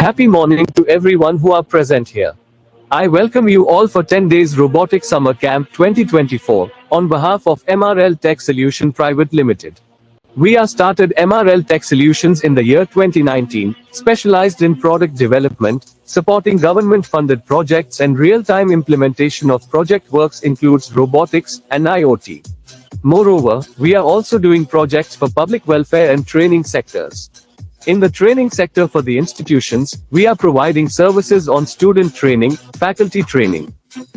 happy morning to everyone who are present here. I welcome you all for 10 days Robotic Summer Camp 2024 on behalf of MRL Tech Solution Private Limited. We are started MRL Tech Solutions in the year 2019, specialized in product development, supporting government-funded projects and real-time implementation of project works includes robotics and IoT. Moreover, we are also doing projects for public welfare and training sectors. In the training sector for the institutions, we are providing services on student training, faculty training.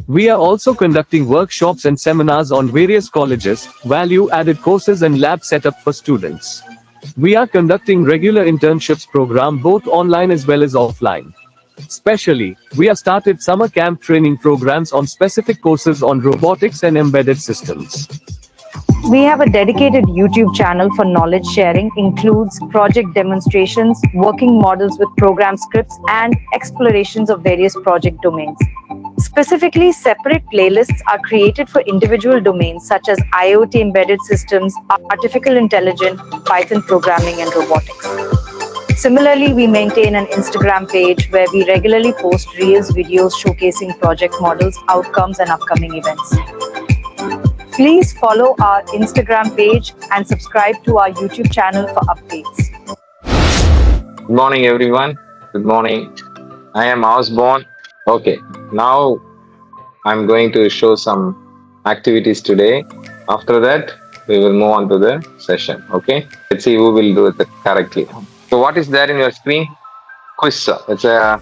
We are also conducting workshops and seminars on various colleges, value-added courses and lab setup for students. We are conducting regular internships program both online as well as offline. Especially, we have started summer camp training programs on specific courses on robotics and embedded systems. We have a dedicated YouTube channel for knowledge sharing, includes project demonstrations, working models with program scripts, and explorations of various project domains. Specifically, separate playlists are created for individual domains such as IoT embedded systems, artificial intelligence, Python programming, and robotics. Similarly, we maintain an Instagram page where we regularly post Reels videos showcasing project models, outcomes, and upcoming events. Please follow our Instagram page and subscribe to our YouTube channel for updates. Good morning, everyone. Good morning. I am Osborne. Okay, now I'm going to show some activities today. After that, we will move on to the session. Okay, let's see who will do it correctly. So, what is there in your screen? Quiz. It's a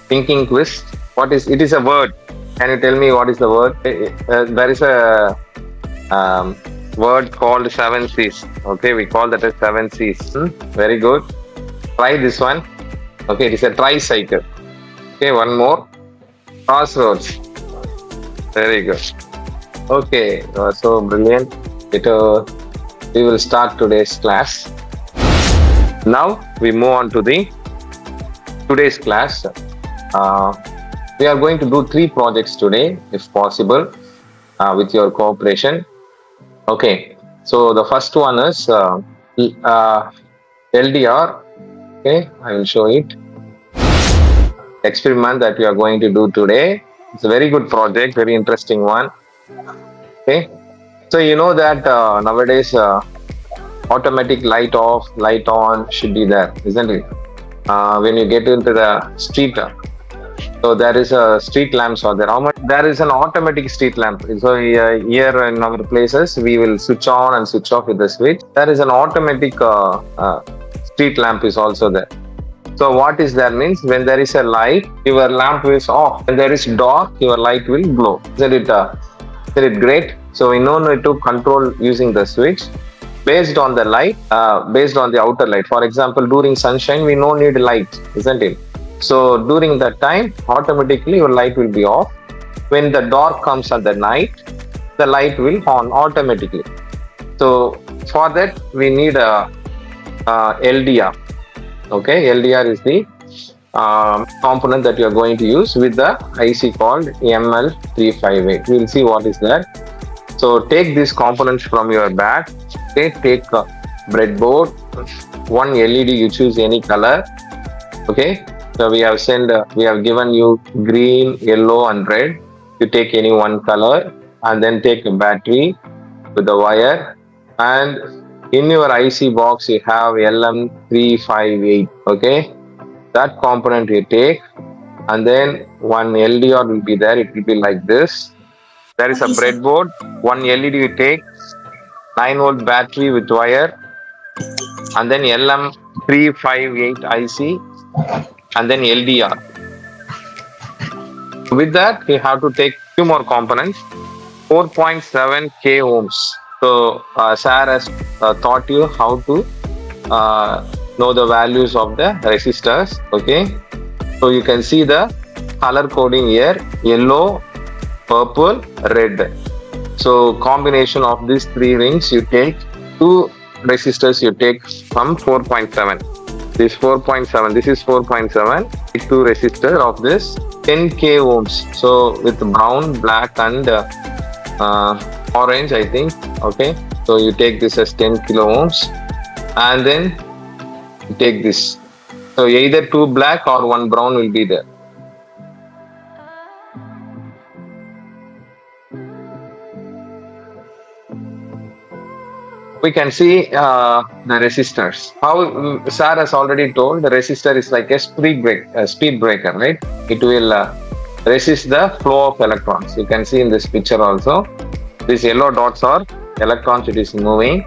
thinking quiz. It is a word. Can you tell me what is the word? There is a word called 7 C's. Okay, we call that as 7 C's. Very good. Try this one. Okay, it is a tricycle. Okay, one more. Crossroads. Very good. Okay, so brilliant. We will start today's class. Now we move on to today's class. We are going to do 3 projects today, if possible, with your cooperation. Okay, so the first one is LDR. Okay, I will show it. Experiment that we are going to do today. It's a very good project, very interesting one. Okay, so you know that nowadays automatic light off, light on should be there, isn't it? When you get into the street, so there is a street lamps are there. There is an automatic street lamp. So here in our places, we will switch on and switch off with the switch. There is an automatic street lamp is also there. So what is that means? When there is a light, your lamp is off. When there is dark, your light will glow. Isn't it great? So we no need to control using the switch based on the light, based on the outer light. For example, during sunshine, we no need light, isn't it? So during that time, automatically your light will be off. When the dark comes at the night, the light will on automatically. So for that, we need a LDR. Okay, LDR is the component that you are going to use with the IC called MRL358. We will see what is that. So take these components from your bag. Okay, take a breadboard, one LED, you choose any color. Okay, so we have given you green, yellow and red. You take any one color and then take a battery with the wire, and in your IC box you have LM358. Okay, that component you take, and then one LDR will be there. It will be like this. There is a breadboard, one LED you take, 9-volt battery with wire, and then LM358 IC, and then LDR. With that, we have to take 2 more components, 4.7 K ohms. So, Sir has taught you how to know the values of the resistors. Okay, so you can see the color coding here: yellow, purple, red. So combination of these 3 rings, you take 2 resistors. You take from 4.7. This 4.7. This is 4.7. 2 resistor of this 10 K ohms. So with brown, black, and orange, I think. Okay, so you take this as 10 kilo ohms, and then you take this So either two black or one brown will be there. We can see the resistors. How Sir has already told, the resistor is like a speed breaker, right? It will resist the flow of electrons. You can see in this picture also. These yellow dots are electrons, it is moving.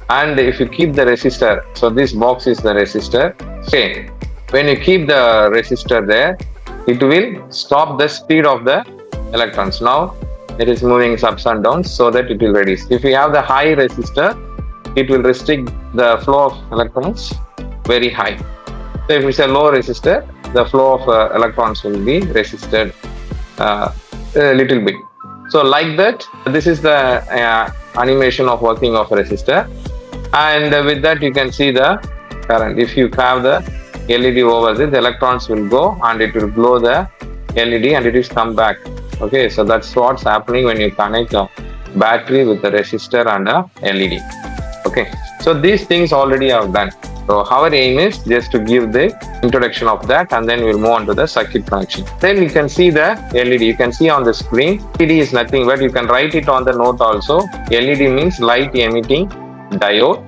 And if you keep the resistor, so this box is the resistor. Okay, when you keep the resistor there, it will stop the speed of the electrons. Now it is moving ups and downs so that it will reduce. If you have the high resistor, it will restrict the flow of electrons very high. So if it's a low resistor, the flow of electrons will be resisted a little bit. So like that, this is the animation of working of a resistor. And with that you can see the current. If you have the LED over this, the electrons will go and it will glow the LED and it will come back. Okay, so that's what's happening when you connect a battery with the resistor and a LED. Okay, so these things already have done. So our aim is just to give the introduction of that, and then we'll move on to the circuit connection. Then you can see the LED. You can see on the screen, LED is nothing but, you can write it on the note also. LED means light emitting diode.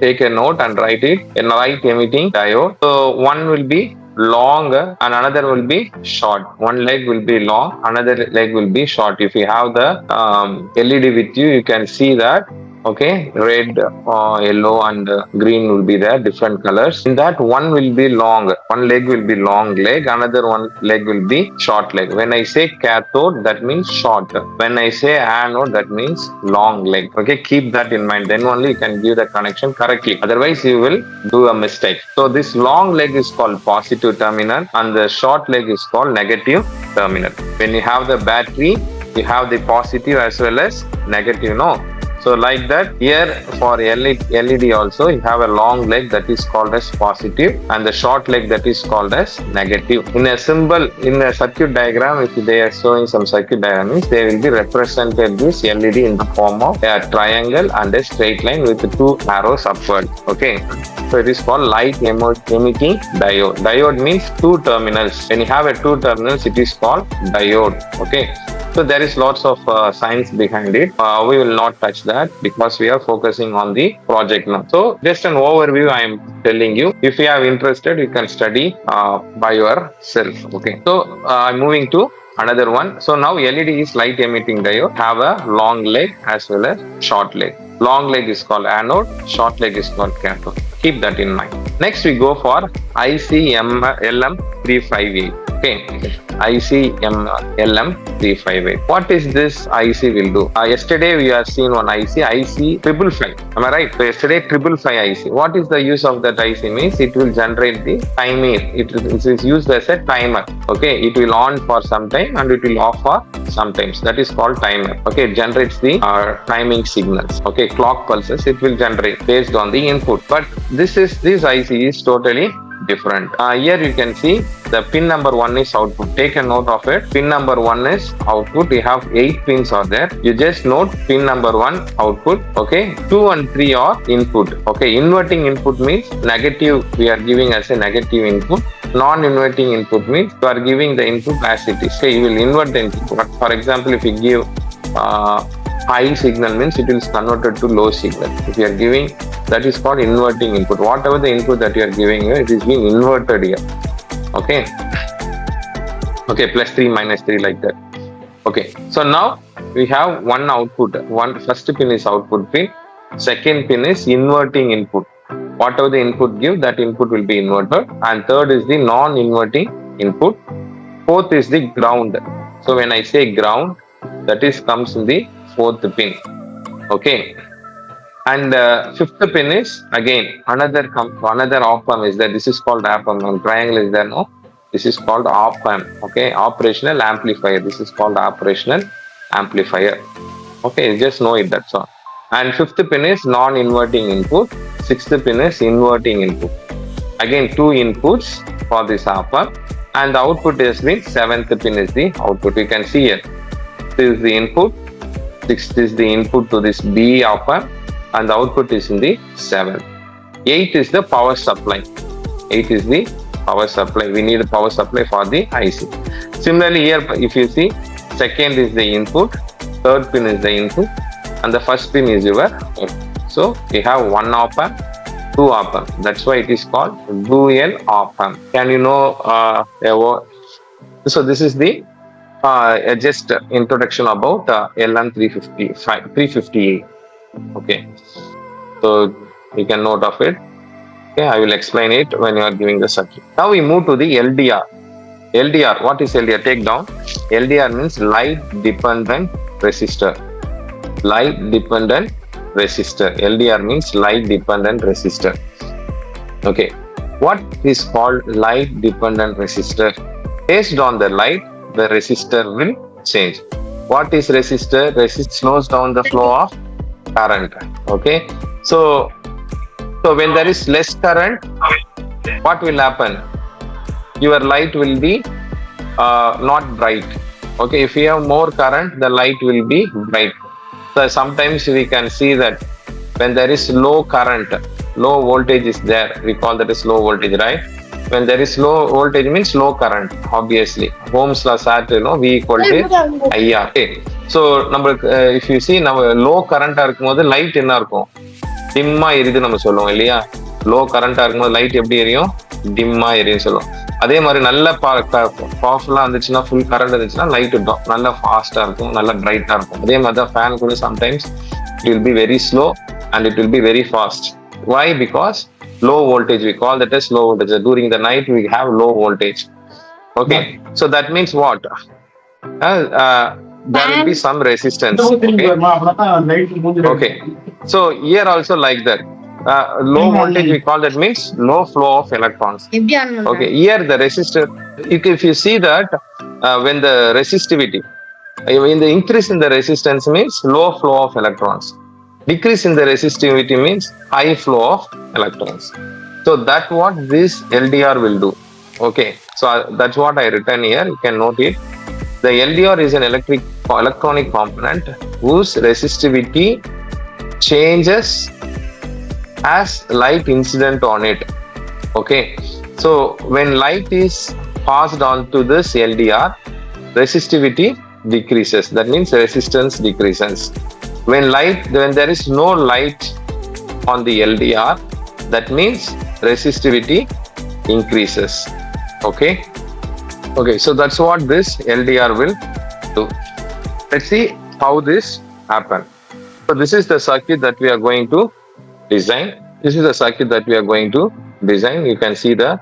Take a note and write it, a light emitting diode. So one will be long and another will be short. One leg will be long, another leg will be short. If you have the LED with you, you can see that. Okay, red, yellow and green will be there, different colors. In that, one will be long, one leg will be long leg, another one leg will be short leg. When I say cathode, that means short. When I say anode, that means long leg. Okay, keep that in mind. Then only you can give the connection correctly. Otherwise, you will do a mistake. So this long leg is called positive terminal and the short leg is called negative terminal. When you have the battery, you have the positive as well as negative, no? So like that, here for LED also, you have a long leg that is called as positive and the short leg that is called as negative. In a symbol, in a circuit diagram, if they are showing some circuit diagrams, they will be represented this LED in the form of a triangle and a straight line with two arrows upward. Okay, so it is called light emitting diode. Diode means two terminals. When you have a two terminals, it is called diode. Okay. So there is lots of science behind it. We will not touch that because we are focusing on the project now. So just an overview I am telling you. If you are interested, you can study by yourself. Okay. So I'm moving to another one. So now LED is light emitting diode. Have a long leg as well as short leg. Long leg is called anode, short leg is called cathode. Keep that in mind. Next we go for IC LM358. Okay, IC LM358. What is this IC will do? Yesterday we have seen one IC 555. Am I right? So yesterday 555 IC. What is the use of that IC means? It will generate the timing. It is used as a timer. Okay, it will on for some time and it will off for sometimes. That is called timer. Okay, it generates the timing signals. Okay, clock pulses it will generate based on the input. But this IC is totally different. Here you can see the pin number 1 is output. Take a note of it. Pin number 1 is output. We have 8 pins are there. You just note pin number 1 output. Okay. 2 and 3 are input. Okay. Inverting input means negative. We are giving as a negative input. Non-inverting input means you are giving the input as it is. Say you will invert the input. But for example, if you give high signal means it will converted to low signal. If you are giving, that is called inverting input. Whatever the input that you are giving here, it is being inverted here. Okay. Okay, plus 3, minus 3 like that. Okay. So now we have one output. First pin is output pin. Second pin is inverting input. Whatever the input give, that input will be inverted. And third is the non-inverting input. Fourth is the ground. So when I say ground, that is comes in the fourth pin. Okay. And fifth pin is again another op amp is there. This is called op amp. Triangle is there, no? This is called op amp. Okay, operational amplifier. This is called operational amplifier. Okay, just know it. That's all. And fifth pin is non-inverting input. Sixth pin is inverting input. Again, 2 inputs for this op amp. And the output is the seventh pin is the output. You can see here. This is the input. Sixth is the input to this B op amp. And the output is in the 7th. 8 is the power supply. 8 is the power supply. We need a power supply for the IC. Similarly here, if you see, second is the input, third pin is the input, and the first pin is your output. So we have one op amp, two op amp. That's why it is called dual op amp. Can you know? So this is the just introduction about LM358. Okay, so you can note of it. Okay, I will explain it when you are giving the circuit. Now we move to the LDR. LDR, what is LDR? Take down. LDR means light dependent resistor. Light dependent resistor. LDR means light dependent resistor. Okay, what is called light dependent resistor? Based on the light, the resistor will change. What is resistor? Resist slows down the flow of current. Okay, so when there is less current, what will happen? Your light will be not bright. Okay, if you have more current, the light will be bright. So sometimes we can see that when there is low current, low voltage is there, we call that as low voltage, right? When there is low voltage means low current, obviously. Ohm's law said, V equal to IR. Okay. So if you see now low current light என்ன இருக்கும் டிம்மா எரியுது நம்ம சொல்லுவோம் இல்லையா low கரண்டா இருக்கும்போது light எப்படி எரியும் டிம்மா எரியும் சொல்லுவோம் அதே மாதிரி நல்ல பவர்ஃபுல்லா இருந்துச்சுன்னா ஃபுல் கரண்ட் இருந்துச்சுன்னா லைட் இருக்கும் நல்லா ஃபாஸ்டா இருக்கும் நல்லா பிரைட்டா இருக்கும் அதே மாதிரி தான் ஃபேன் கூட sometimes it will be very slow and it will be very fast why because low voltage we call that as low voltage during the night we have low voltage okay so that means what there will be some resistance okay so here also like that low voltage we call that means no flow of electrons okay here the resistor if you see that when the resistivity in the increase in the resistance means low flow of electrons decrease in the resistivity means high flow of electrons so that what this LDR will do okay so that's what I written here you can note it the LDR is an electronic component whose resistivity changes as light incident on it okay so when light is passed on to this LDR resistivity decreases that means resistance decreases when there is no light on the LDR that means resistivity increases okay so that's what this LDR will do let's see how this happen so this is the circuit that we are going to design you can see the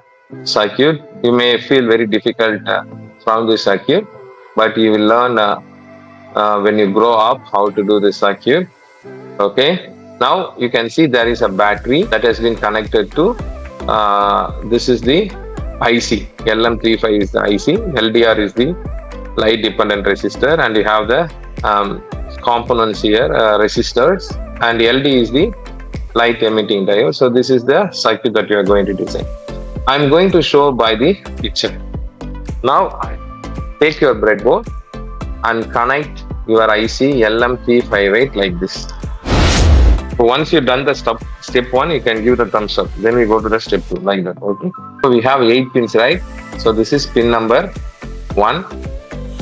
circuit you may feel very difficult from this circuit but you will learn when you grow up how to do this circuit okay now you can see there is a battery that has been connected to this is the IC LM35 is the IC LDR is the light dependent resistor and you have the components here resistors and LD is the light emitting diode so this is the circuit that you are going to design I'm going to show by the picture now take your breadboard and connect your IC LM358 like this. So once you've done the step 1, you can give the thumbs up. Then we go to the step 2 like that. Okay. So we have 8 pins, right? So this is pin number 1.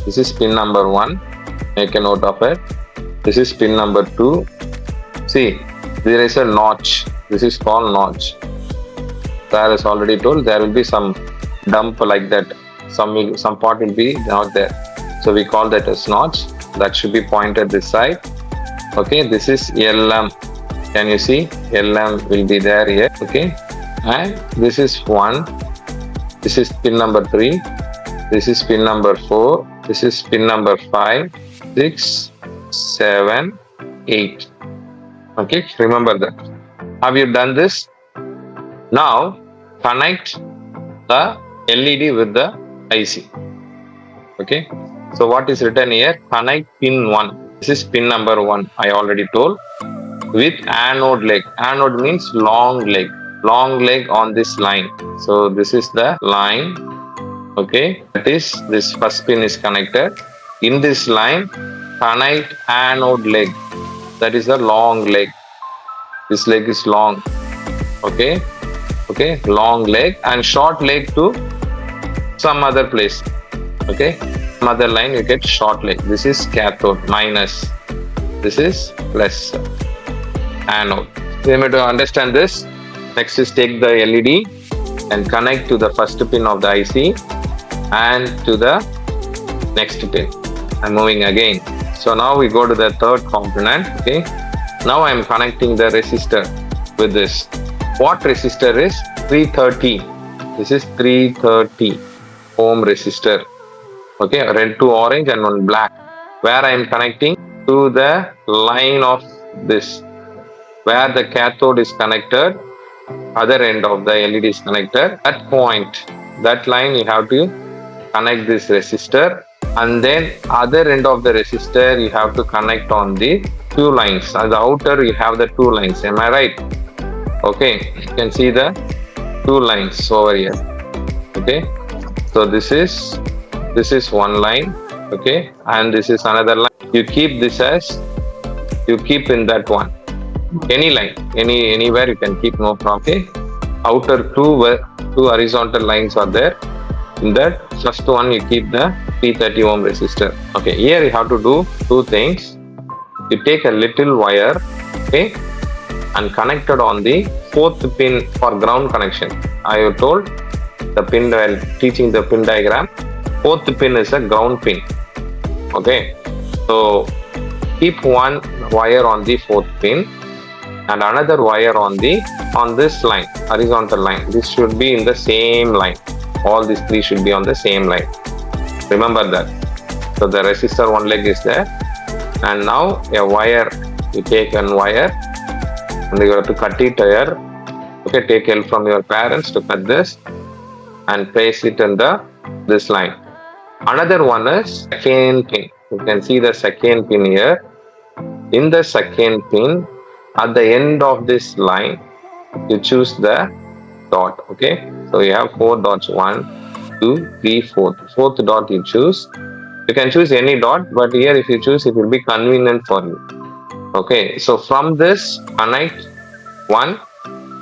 This is pin number 1. Make a note of it. This is pin number 2. See, there is a notch. This is called notch. There is already told there will be some dump like that. Some part will be not there. So we call that as notch. That should be pointed this side. Okay, this is LM. Can you see? LM will be there here. Okay, and this is 1. This is pin number 3. This is pin number 4. This is pin number 5, 6, 7, 8. Okay, remember that. Have you done this? Now connect the LED with the IC. Okay. So what is written here? Connect pin 1. This is pin number 1. I already told. With anode leg. Anode means long leg. Long leg on this line. So this is the line. Okay. That is this first pin is connected. In this line, connect anode leg. That is the long leg. This leg is long. Okay. okay, long leg, and short leg to some other place, okay, some other line you get short leg. This is cathode minus, this is plus anode. Remember to understand this. Next is take the LED and connect to the first pin of the IC and to the next pin. I'm moving again. So now we go to the third component. Okay. Now I'm connecting the resistor with this. What resistor is? 330. This is 330 ohm resistor. Okay, red to orange and one black. Where I am connecting to the line of this, where the cathode is connected, other end of the LED is connected. That point, that line you have to connect this resistor, and then other end of the resistor you have to connect on the two lines. At the outer you have the two lines. Am I right? Okay, you can see the two lines over here. Okay, so this is one line. Okay, and this is another line. You keep this as, you keep in that one. Any line, anywhere you can keep, no problem. Okay, outer two horizontal lines are there. In that first one you keep the 330 ohm resistor. Okay, here you have to do two things. You take a little wire, okay, and connect it on the fourth pin for ground connection. I have told the pin while teaching the pin diagram. Fourth pin is a ground pin. Okay, so keep one wire on the fourth pin and another wire on this line, horizontal line. This should be in the same line. All these three should be on the same line. Remember that. So the resistor one leg is there, and now a wire, you take one wire and you have to cut it here. Okay, take help from your parents to cut this and place it in this line. Another one is second pin. You can see the second pin here. In the second pin, at the end of this line, you choose the dot. Okay, so you have 4 dots, 1, 2, 3, 4. Fourth dot you choose. You can choose any dot, but here if you choose, it will be convenient for you. Okay, so from this connect one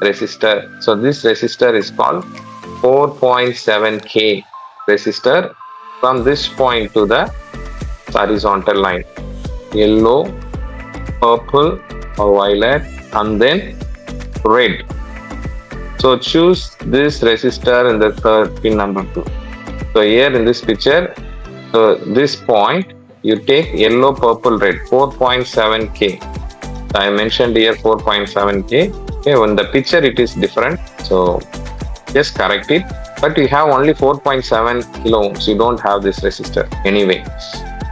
resistor. So this resistor is called 4.7K resistor from this point to the horizontal line. Yellow, purple or violet, and then red. So choose this resistor in the third pin number 2. So here in this picture, so this point you take yellow, purple, red, 4.7K. So I mentioned here 4.7K. Okay, in the picture it is different. So just correct it. But you have only 4.7 kilo ohms. You don't have this resistor anyway.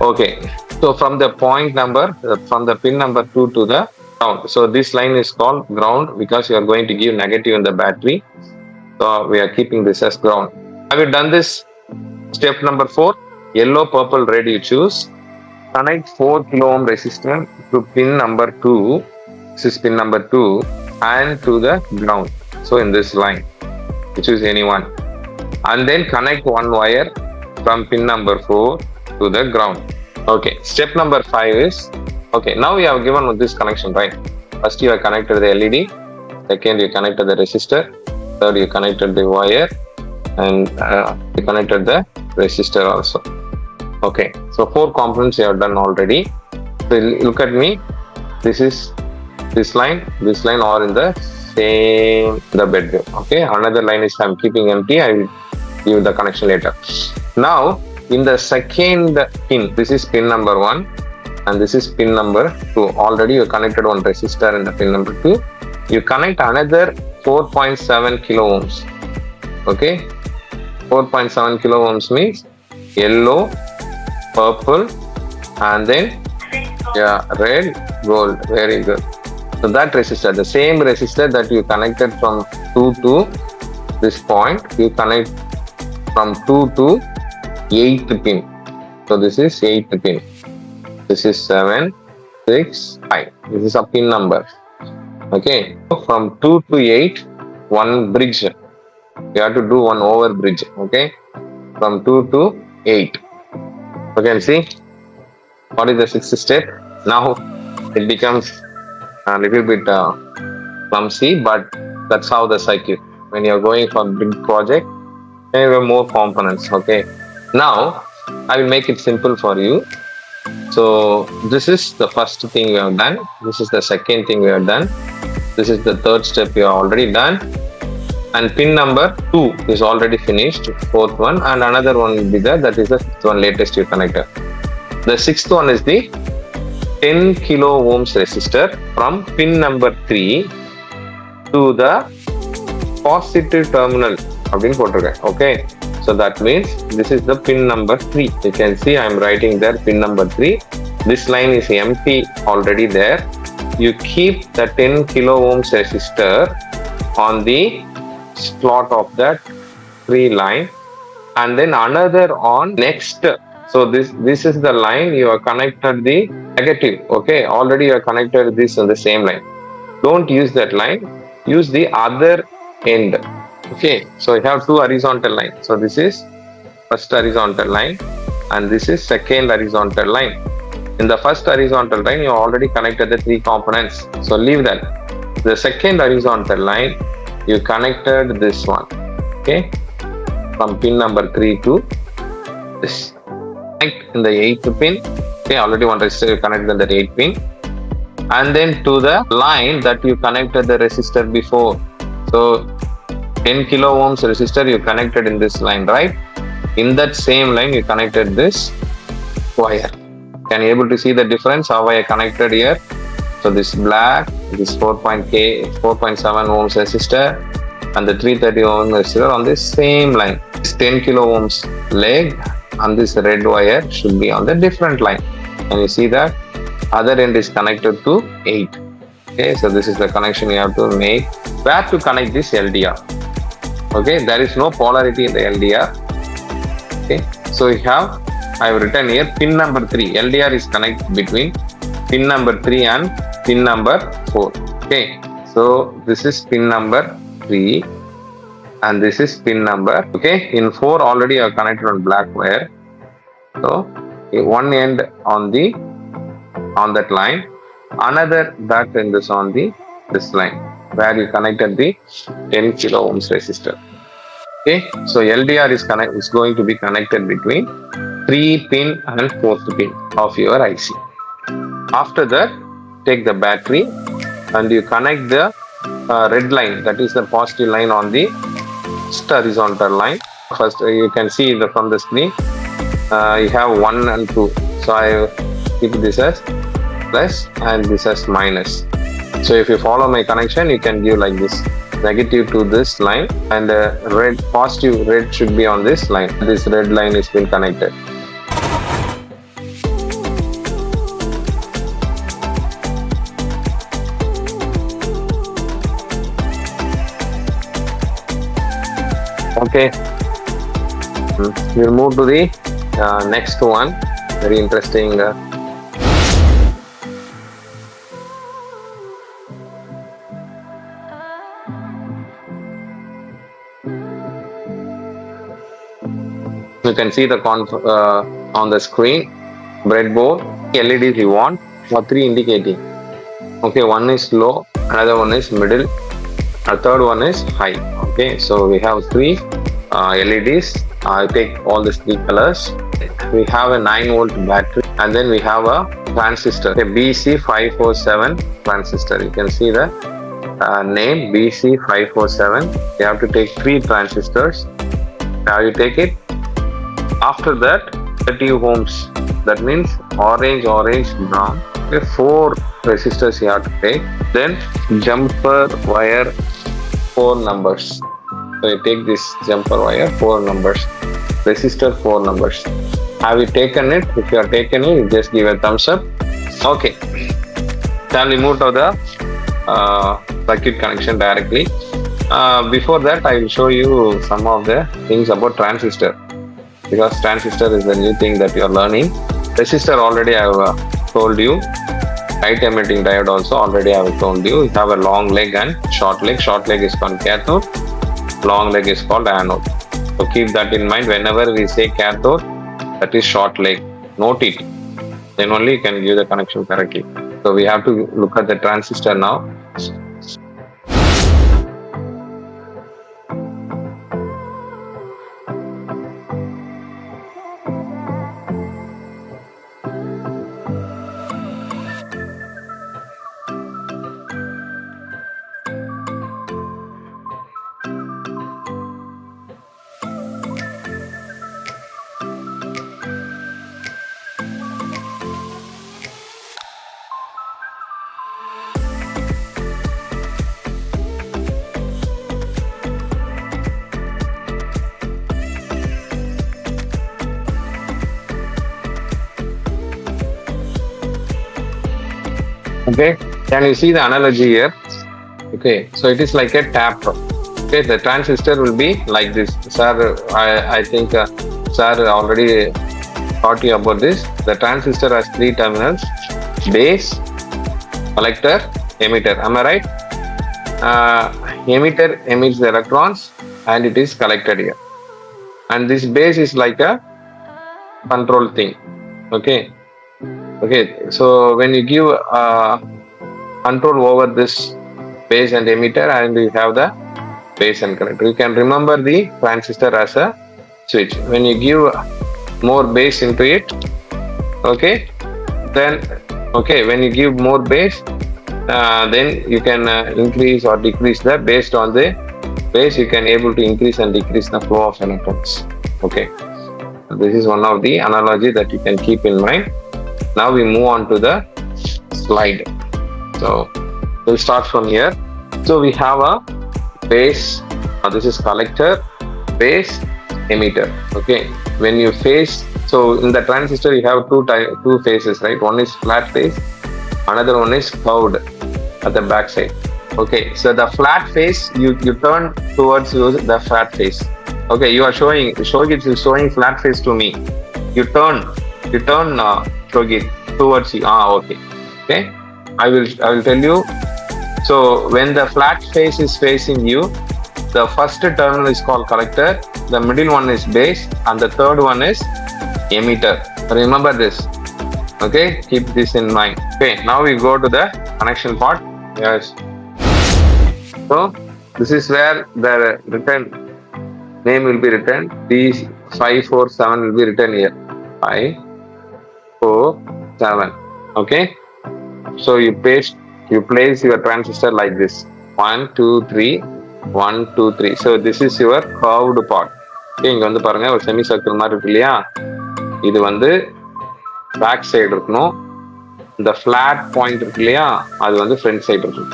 Okay. So from the point number, from the pin number 2 to the ground. So this line is called ground because you are going to give negative in the battery. So we are keeping this as ground. Have you done this? Step number 4. Yellow, purple, red you choose. Connect 4 kilo ohm resistor to pin number 2. This is pin number 2 and to the ground. So in this line, you choose any one. And then connect one wire from pin number 4 to the ground. Okay, step number 5 is, okay, now we have given this connection, right? First you have connected the LED, second you connected the resistor, third you connected the wire, and you connected the resistor also. Okay, so 4 components you have done already. So look at me, this is this line are in the same the bedroom. Okay, another line is I'm keeping empty, I will give the connection later. Now in the second pin, this is pin number 1 and this is pin number 2. Already you connected one resistor in the pin number 2. You connect another 4.7 kilo ohms. Okay, 4.7 kilo ohms means yellow, purple, and then red, gold. Very good. So that resistor, the same resistor that you connected from 2 to this point, you connect from 2 to 8th pin. So this is 8th pin. This is 7, 6, 5. This is a pin number. Okay. So from 2 to 8, one bridge. You have to do one over bridge. Okay. From 2 to 8. You can see what is the 6th step. Now it becomes a little bit clumsy, but that's how the circuit. When you're going for a big project, then you have more components. Okay. Now, I will make it simple for you. So this is the first thing we have done. This is the second thing we have done. This is the third step we have already done. And pin number 2 is already finished, fourth one, and another one will be there, that is the fifth one, latest you connector. The sixth one is the 10 kilo ohms resistor from pin number 3 to the positive terminal. Okay, so that means this is the pin number 3. You can see I am writing there pin number 3. This line is empty already there. You keep the 10 kilo ohms resistor on the slot of that 3 line, and then another on next. So this is the line you are connected the negative. Okay, already you are connected this on the same line. Don't use that line, use the other end. Okay, so you have 2 horizontal lines. So this is first horizontal line and this is second horizontal line. In the first horizontal line you already connected the 3 components, so leave that. The second horizontal line you connected this one. Okay, from pin number 3 to this. Connect in the 8th pin. Okay, already one resistor you connected in the 8th pin, and then to the line that you connected the resistor before. So 10 kilo ohms resistor you connected in this line, right? In that same line you connected this wire. Can you able to see the difference how I connected here? So this black, this 4.7 ohms resistor and the 330 ohm resistor on this same line. This 10 kilo ohms leg and this red wire should be on the different line. Can you see that? Other end is connected to 8. Okay, so this is the connection you have to make. Where to connect this LDR? Okay, there is no polarity in the LDR. Okay, so we have, I have written here pin number 3. LDR is connected between pin number 3 and pin number 4. Okay, so this is pin number 3 and this is pin number. Okay, in 4 already I have connected on black wire. So one end on that line, another that end is on this line where you connected the 10 kilo ohms resistor. Okay, so LDR is going to be connected between 3 pin and 4th pin of your IC. After that, take the battery and you connect the red line, that is the positive line on the horizontal line. First, you can see from the screen, you have 1 and 2. So I keep this as plus and this as minus. So if you follow my connection, you can give like this, negative to this line and positive red should be on this line. This red line is been connected. Okay, we'll move to the next one. Very interesting. You can see the on the screen breadboard LEDs you want, or 3 indicating. Okay, one is low, another one is middle, a third one is high. Okay, so we have 3 LEDs. I'll take all these 3 colors. We have a 9 volt battery and then we have a transistor, a BC547 transistor. You can see the name BC547. You have to take 3 transistors. Now you take it. After that, 30 ohms. That means orange, brown. Okay, 4 resistors you have to take. Then jumper wire, 4 numbers. So you take this jumper wire, 4 numbers. Resistor, 4 numbers. Have you taken it? If you have taken it, you just give a thumbs up. Okay. Shall we move to the circuit connection directly? Before that, I will show you some of the things about transistor, because transistor is the new thing that you are learning. Resistor already I have told you. Light emitting diode also already I have told you. You have a long leg and short leg. Short leg is called cathode. Long leg is called anode. So keep that in mind. Whenever we say cathode, that is short leg. Note it. Then only you can give the connection correctly. So we have to look at the transistor now. Okay, can you see the analogy here? Okay, so it is like a tap. Okay, the transistor will be like this. Sir, I think sir already taught you about this. The transistor has three terminals: base, collector, emitter. Am I right? Emitter emits the electrons and it is collected here. And this base is like a control thing. Okay. Okay. So when you give control over this base and emitter, and you have the base and collector, you can remember the transistor as a switch. When you give more base into it, okay, then when you give more base, then you can increase or decrease the based on the base. You can able to increase and decrease the flow of electrons. Okay, so this is one of the analogy that you can keep in mind. Now we move on to the slide. So we'll start from here. So we have a base. This is collector, base, emitter. Okay, when you phase, so in the transistor you have two phases, right? One is flat phase, another one is curved at the back side. Okay, so the flat phase you turn towards the flat phase. Okay, you are showing flat phase to me. You turn Shogit towards you. Okay. I will tell you. So when the flat phase is facing you, the first terminal is called collector, the middle one is base, and the third one is emitter. Remember this. Okay, keep this in mind. Okay, now we go to the connection part. Yes. So this is where the written name will be written. B547 will be written here. 547. Okay. So you place your transistor like this. 1, 2, 3. 1, 2, 3. So this is your curved part. Okay, இங்க வந்து பாருங்க ஒரு semi circle மாதிரி இருக்கு இல்லையா? இது வந்து back side இருக்கணும். இந்த ஃபிளாட் பாயிண்ட் இருக்கு இல்லையா? அது வந்து ஃப்ரண்ட் சைடு இருக்கும்.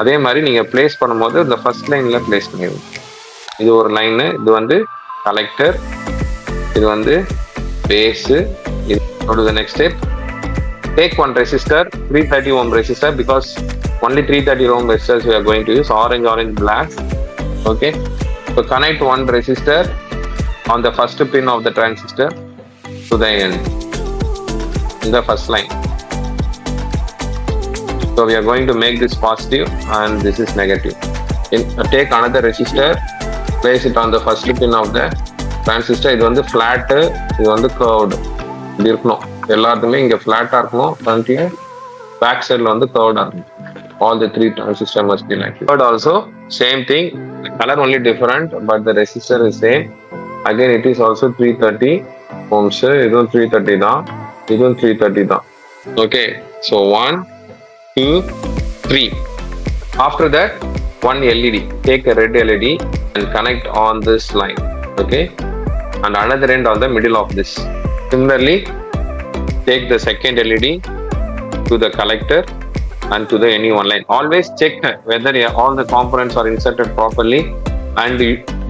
அதே மாதிரி நீங்க பிளேஸ் பண்ணும்போது இந்த ஃபர்ஸ்ட் லைன்ல பிளேஸ் பண்ணிடுங்க. இது ஒரு லைன், இது வந்து கலெக்டர், இது வந்து base. Go to the next step. Take one resistor, 330 ohm resistor, because only 330 ohm resistors we are going to use. Orange, black. Okay. So connect one resistor on the first pin of the transistor to the end in the first line. So we are going to make this positive and this is negative. Take another resistor, place it on the first pin of the transistor. இது வந்து flat, இது வந்து curved. இப்படி இருக்கணும். எல்லாத்துமே இங்க flat-ஆ இருக்கணும். ஃப்ரண்ட்ல பேக் சைடுல வந்து curved-ஆ இருக்கணும். All the three transistors must be like this. But also same thing, the color only different, but the resistor is same. Again it is also 330 ohms. இதுவும் 330 தான், இதுவும் 330 தான். Okay, so 1, 2, 3. After that, one LED. Take a red LED and connect on this line. Okay, and another end on the middle of this. Similarly, take the second LED to the collector and to the any one line. Always check whether all the components are inserted properly, and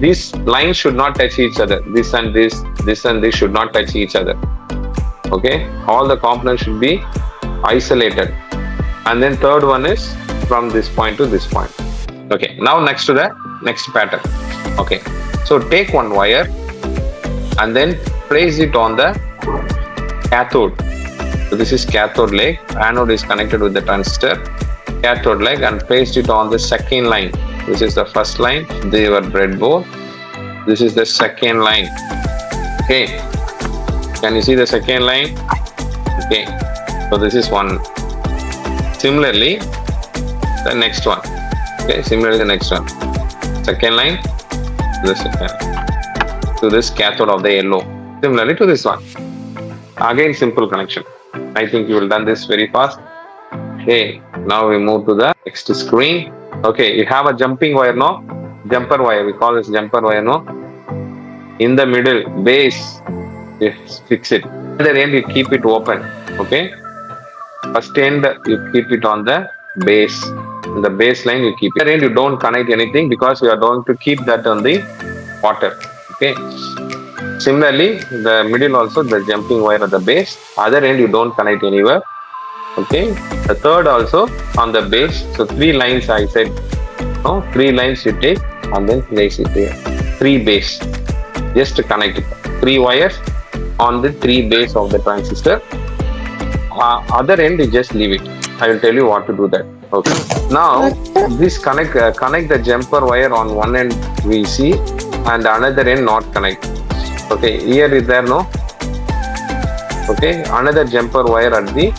these lines should not touch each other. This and this should not touch each other. Okay, all the components should be isolated. And then third one is from this point to this point. Okay, now next to the next pattern. Okay, so take one wire and then place it on the cathode. So this is cathode leg, anode is connected with the transistor, cathode leg, and placed it on the second line. This is the first line, your breadboard. This is the second line. Okay, can you see the second line? Okay, so this is one. Similarly, the next one. Okay, similarly the next one. Second line, this to this cathode of the yellow. Similarly to this one. Again, simple connection. I think you will done this very fast. Okay, now we move to the next screen. Okay, you have a jumping wire, no? Jumper wire, we call this jumper wire, no? In the middle, base, you fix it. At the end, you keep it open. Okay, first end, you keep it on the base. In the baseline, you keep it. At the end, you don't connect anything because you are going to keep that on the water. Okay. Similarly, the middle also, the jumping wire at the base. Other end, you don't connect anywhere. Okay, the third also on the base. So 3 lines I said, no, 3 lines you take and then place it here. 3 base, just to connect it. 3 wires on the 3 base of the transistor. Other end you just leave it. I will tell you what to do that. Okay. Now this connect the jumper wire on one end VC and another end not connect. Okay, here is there no. Okay, another jumper wire at the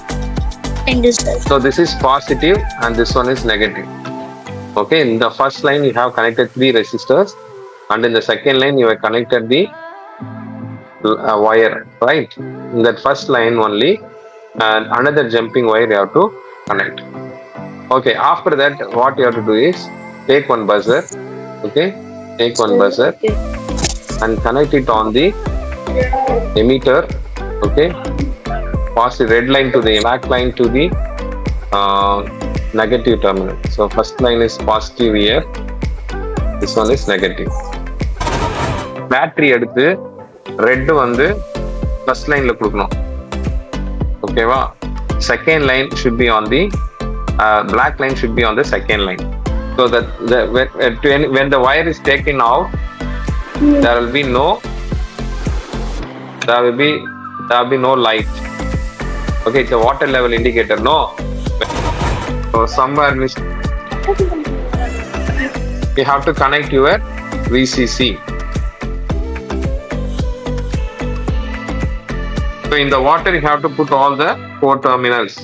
Transistor. so this is positive and this one is negative. Okay, in the first line you have connected 3 resistors and in the second line you have connected the wire, right? In that first line only and another jumping wire you have to connect. Okay, after that what you have to do is take one buzzer, okay, take one buzzer and connect it on the emitter, okay, pass the red line to the black line to the negative terminal. So first line is positive here, this one is negative. Battery எடுத்து red வந்து first line ல கொடுக்கணும். ஓகேவா? Second line should be on the black line should be on the second line. So that when the wire is taken out, there will be no light. Okay, it's a water level indicator. No. So somewhere you have to connect your VCC. So in the water you have to put all the 4 terminals.